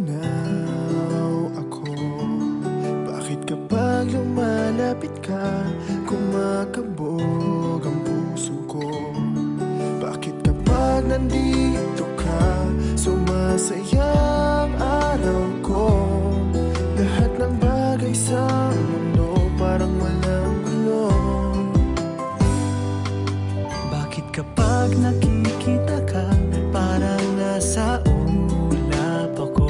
natutunaw ako. Bakit kapag lumalapit ka, kumakabog ang puso ko? Bakit kapag nandito ka, sumasaya ang araw ko? Lahat ng bagay sa mundo parang walang gulo. Bakit kapag nakikita ka, parang nasa ulap ako?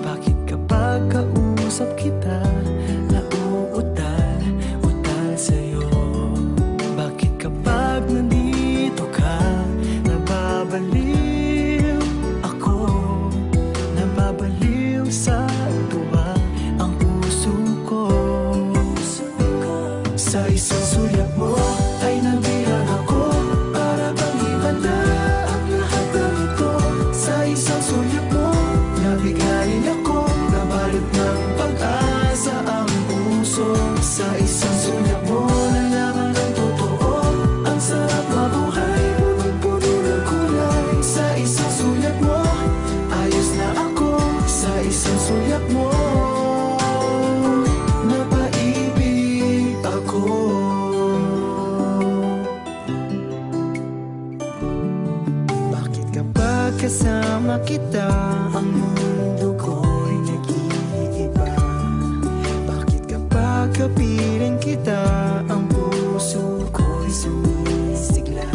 Bakit kapag kausap kita, nauutal sa'yo? Bakit kapag nandito ka, nababaliw ako? Nababaliw sa tuwa ang puso ko. Sa isang sulyap mo ay nabilang ako, para bang himala ang lahat ng ito. Sa isang sulyap mo, nabigayin ako, nabalot ng pag-asa ang puso. Sa isang sulyap mo, nalaman ng totoo, ang sarap mabuhay, punong-puno ng kulay. Sa isang sulyap mo, ayos na ako. Sa isang sulyap mo, napaibig ako. Bakit kapag kasama kita, ang mundo ko'y nag-iiba? Bakit kapag kapiling kita, ang puso ko'y sumisigla?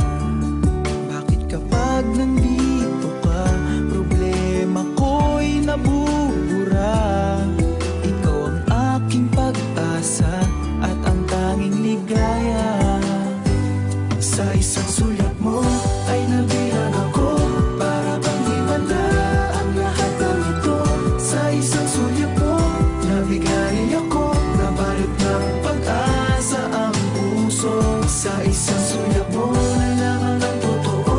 Bakit kapag nandito ka, problema ko'y nabubura? Ikaw ang aking pag-asa at ang tanging ligaya. Sa isang sulyap mo ay nabilang ako, para bang himala ang lahat ng ito. Sa isang sulyap mo, nabigayin ako, nabalot ng pag-asa ang puso. Sa isang sulyap mo, nalaman ng totoo,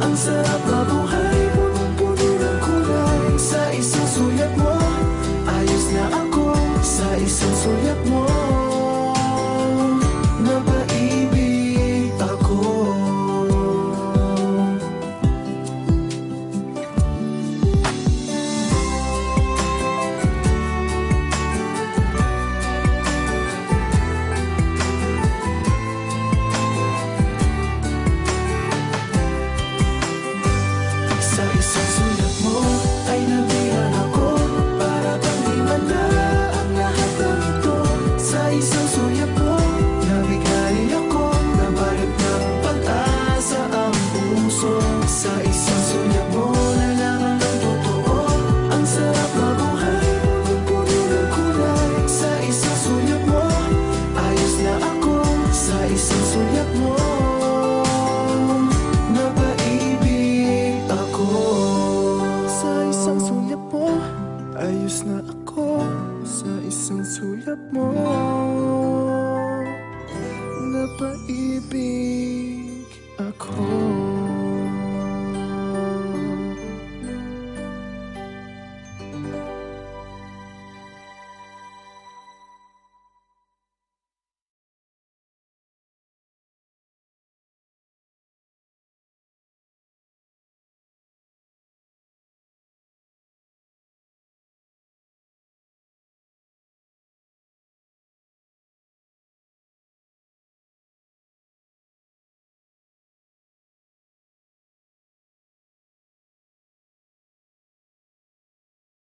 ang sarap mabuhay, punong-puno ng kulay. Sa isang sulyap mo, ayos na ako. Sa isang sulyap mo, napaibig ako. Sa isang sulyap mo ay nabilang ako, para bang himala ang lahat ng ito. Sa isang sulyap mo, nabigayin ako, nabalot ng pag-asa ang puso. Sa isang sulyap mo, nalaman ng totoo, ang sarap mabuhay, punong-puno ng kulay. Sa isang sulyap mo, ayos na ako. Sa isang sulyap mo, napaibig ako. Sa isang sulyap mo, ayos na ako. Sa isang sulyap mo, napaibig ako.